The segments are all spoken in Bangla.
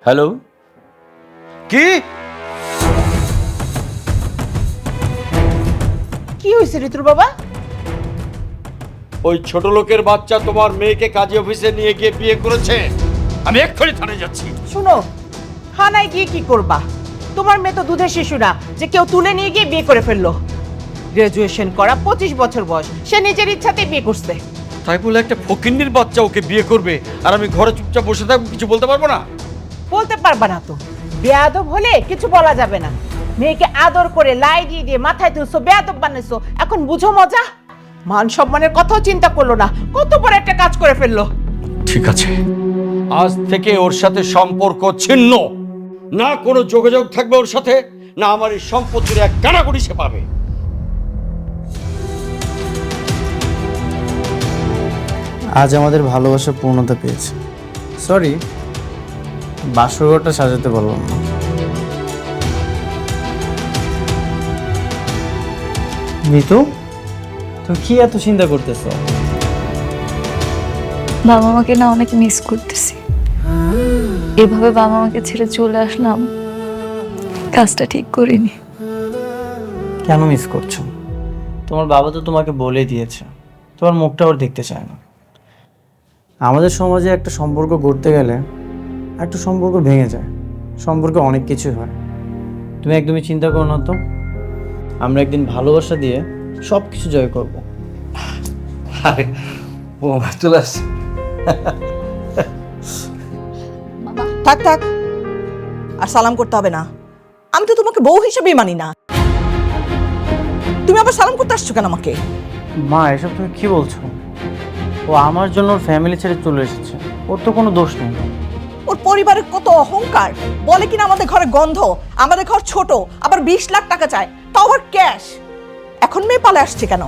হ্যালো, কি কি হয়েছে ঋতুর বাবা? ওই ছোট লোকের বাচ্চা তোমার মেয়েকে কাজী অফিসে নিয়ে গিয়ে বিয়ে করেছে। আমি এক্ষুনি থানায় যাচ্ছি। শুনো, থানায় গিয়ে কি করবা? তোমার মেয়ে তো দুধের শিশু না যে কেউ তুলে নিয়ে গিয়ে বিয়ে করে ফেললো। গ্রাজুয়েশন করা 25 বছর বয়স, সে নিজের ইচ্ছাতেই বিয়ে করছে। তাই বলে একটা ফকিন্নির বাচ্চা ওকে বিয়ে করবে আর আমি ঘরে চুপচাপ বসে থাকবো, কিছু বলতে পারবো না? বলতে পারবা না তো? বেয়াদব হলে কিছু বলা যাবে না। মেয়েকে আদর করে লাই দিয়ে মাথায় তুলছো, বেয়াদব বানাইছো, এখন বুঝো মজা? মান সম্মানের কথাও চিন্তা করলো না, কত বড় একটা কাজ করে ফেললো। ঠিক আছে, আজ থেকে ওর সাথে সম্পর্ক ছিন্ন। না কোনো যোগাযোগ থাকবে ওর সাথে, না আমার এই সম্পত্তির এক কানাকড়ি সে পাবে। আজ আমাদের ভালোবাসা পূর্ণতা পেয়েছে। সরি, বাসরঘরটা সাজাতে পারলাম না। মিতু, তুমি কি এত চিন্তা করতেছো? বাবা মাকে না অনেক মিস করতেছি। এভাবে বাবা মাকে ছেড়ে চলে আসলাম, কাজটা ঠিক করিনি। কেন মিস করছো? তোমার বাবা তো তোমাকে বলে দিয়েছে, তোমার মুখটা ওর দেখতে চায় না। আমাদের সমাজে একটা সম্পর্ক গড়তে গেলে একটা সম্পর্ক ভেঙে যায়, সম্পর্কে অনেক কিছু হয়। তুমি একদমই চিন্তা করো না তো, আমরা একদিন ভালোবাসা দিয়ে সব কিছু জয় করব। আরে বৌমা চলে আসছে। থাক থাক, আর সালাম করতে হবে না। আমি তো তোমাকে বউ হিসেবেই মানি না। তুমি আবার সালাম করতে আসছো কেন আমাকে? মা, এসব তুমি কি বলছো? ও আমার জন্য ওর ফ্যামিলি ছেড়ে চলে এসেছে, ওর তো কোনো দোষ নেই। ওর পরিবারের কত অহংকার, বলে কিনা আমাদের ঘরে গন্ধ, আমাদের ঘর ছোট, আবার 20 লাখ টাকা চায়, তাও আবার ক্যাশ। এখন মেয়ে পালে আসছে কেন?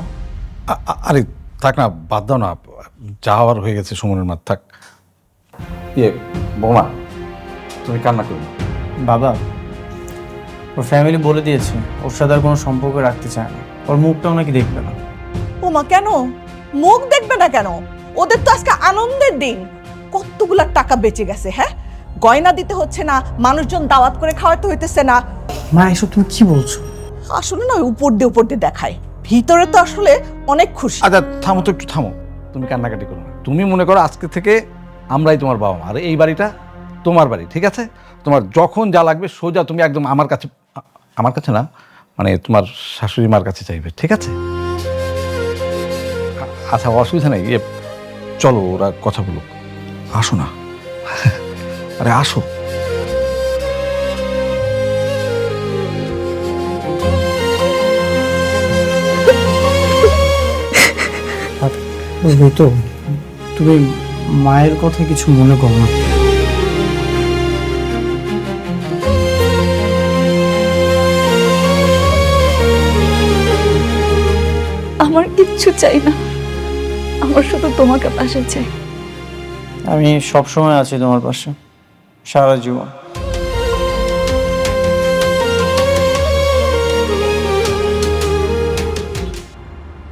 আরে থাক না, বাদ দাও না, যা হওয়ার হয়ে গেছে সুমনের মার, থাক। বৌমা তুমি কান্না করো না। বাবা, ওর ফ্যামিলি বলে দিয়েছে ওর সাথে আর কোনো সম্পর্ক রাখতে চায় না, ওর মুখটাও নাকি দেখবে না। ও মা, কেন মুখ দেখবে না কেন? ওদের তো আজকে আনন্দের দিন, কতগুলা টাকা বেঁচে গেছে। হ্যাঁ, গয়না দিতে হচ্ছে না, মানুষজন দাওয়াত করে খাওয়াতে হইতেছে না। মা, এসব তুমি কি বলছো? আসলে না, উপর দিয়ে দেখায়, ভিতরে তো আসলে অনেক খুশি। আচ্ছা থামো তো, একটু থামো, তুমি কান্নাকাটি করো না। তুমি মনে করো আজকে থেকে আমরাই তোমার বাবা মা, আর এই বাড়িটা তোমার বাড়ি, ঠিক আছে? তোমার যখন যা লাগবে সোজা তুমি একদম আমার কাছে না, মানে তোমার শাশুড়ি মার কাছে চাইবে, ঠিক আছে? আচ্ছা অসুবিধা নেই, চলো ওরা কথা বলুক। আসো না, আরে আসো। তো তুমি মায়ের কথা কিছু মনে করো না। আমার কিচ্ছু চাই না, আমার শুধু তোমাকে পাশে চাই। আমি সবসময় আছি তোমার পাশে, সারা জীবন।